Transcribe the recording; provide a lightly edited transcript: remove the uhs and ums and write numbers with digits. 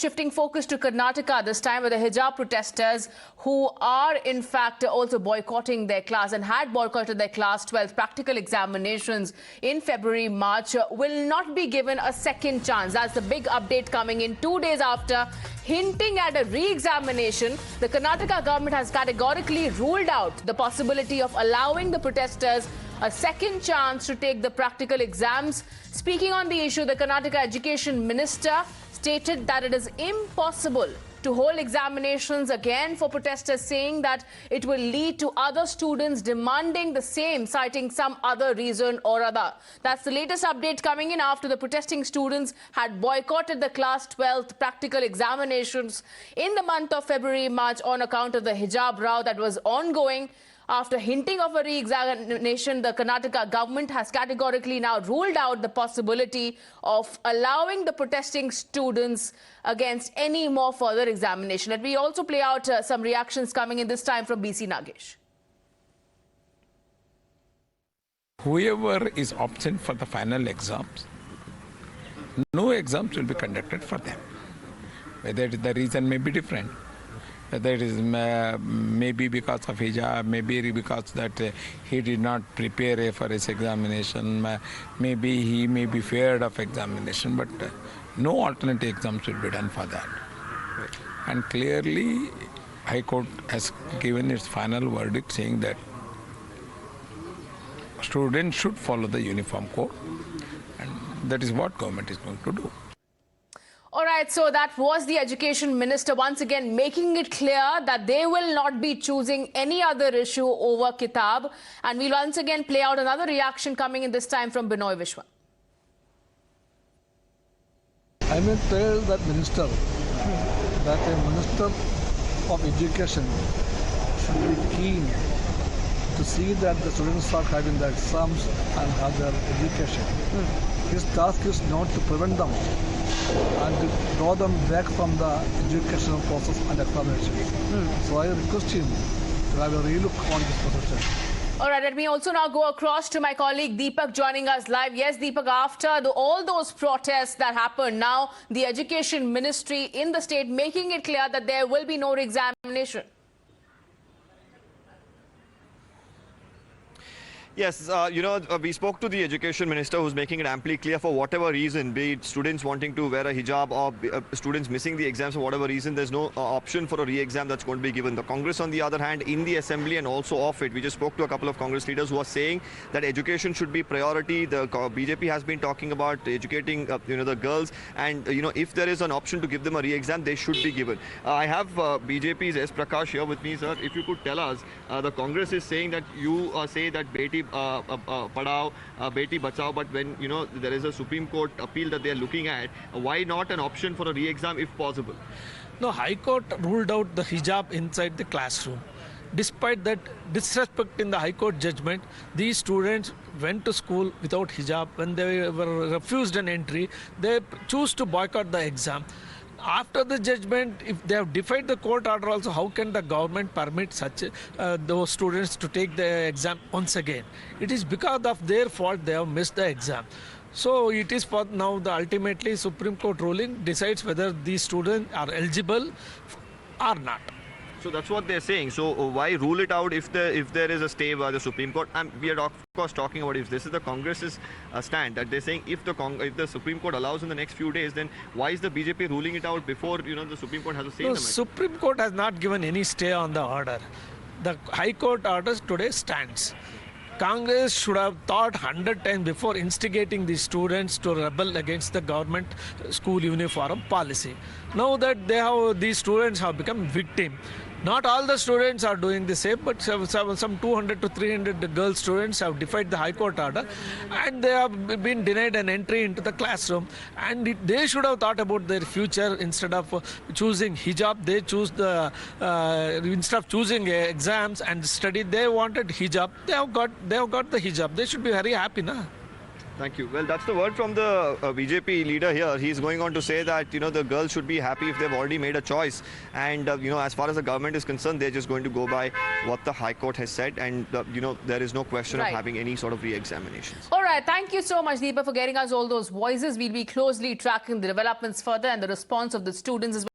shifting focus to Karnataka this time, with the hijab protesters who are in fact also boycotting their class and had boycotted their class 12 practical examinations in February, March, will not be given a second chance. That's the big update coming in 2 days after hinting at a re-examination. The Karnataka government has categorically ruled out the possibility of allowing the protesters a second chance to take the practical exams. Speaking on the issue, the Karnataka Education Minister stated that it is impossible to hold examinations again for protesters, saying that it will lead to other students demanding the same, citing some other reason or other. That's the latest update coming in after the protesting students had boycotted the class 12th practical examinations in the month of February, March on account of the hijab row that was ongoing. After hinting of a re-examination, the Karnataka government has categorically now ruled out the possibility of allowing the protesting students against any more further examination. Let me also play out some reactions coming in this time from BC Nagesh. Whoever is absent for the final exams, no exams will be conducted for them. Whether the reason may be different. Whether it is maybe because of hijab, maybe because that he did not prepare for his examination, maybe he may be feared of examination, but no alternative exams will be done for that. And clearly, High Court has given its final verdict saying that students should follow the uniform code, and that is what government is going to do. All right, so that was the Education Minister once again making it clear that they will not be choosing any other issue over Kitab. And we'll once again play out another reaction coming in this time from Binoy Vishwa. I may tell that minister that a minister of education should be keen to see that the students are having their exams and have their education. His task is not to prevent them and to draw them back from the educational process and examinations. So I request him to have a relook on this position. All right, let me also now go across to my colleague Deepak joining us live. Yes, Deepak, after all those protests that happened, now the Education Ministry in the state making it clear that there will be no re-examination. Yes, we spoke to the Education Minister, who's making it amply clear for whatever reason, be it students wanting to wear a hijab or students missing the exams for whatever reason, there's no option for a re-exam that's going to be given. The Congress, on the other hand, in the Assembly and also off it, we just spoke to a couple of Congress leaders who are saying that education should be priority. The BJP has been talking about educating, the girls, and if there is an option to give them a re-exam, they should be given. I have BJP's S. Prakash here with me, sir. If you could tell us, the Congress is saying that you say that Beti Padhao, Beti Bachao, but when there is a Supreme Court appeal that they are looking at, why not an option for a re-exam if possible? No, High Court ruled out the hijab inside the classroom. Despite that disrespect in the High Court judgment, these students went to school without hijab. When they were refused an entry, they choose to boycott the exam. After the judgment, if they have defied the court order also, how can the government permit such those students to take the exam once again? It is because of their fault they have missed the exam. So it is for now the ultimately Supreme Court ruling decides whether these students are eligible or not. So that's what they're saying. So why rule it out if there is a stay by the Supreme Court? And we are of course talking about if this is the Congress's stand, that they're saying if the Supreme Court allows in the next few days, then why is the BJP ruling it out before the Supreme Court has a say in the matter? Supreme Court has not given any stay on the order. The High Court order today stands. Congress should have thought 100 times before instigating the students to rebel against the government school uniform policy. Now that these students have become victim. Not all the students are doing the same, but some 200 to 300 girl students have defied the High Court order and they have been denied an entry into the classroom. And they should have thought about their future. Instead of choosing hijab, they choose instead of choosing exams and study, they wanted hijab. They have got the hijab. They should be very happy, na? Thank you. Well, that's the word from the BJP leader here. He's going on to say that, the girls should be happy if they've already made a choice. And, as far as the government is concerned, they're just going to go by what the High Court has said. And, there is no question of having any sort of re-examinations. All right. Thank you so much, Deepa, for getting us all those voices. We'll be closely tracking the developments further and the response of the students as well.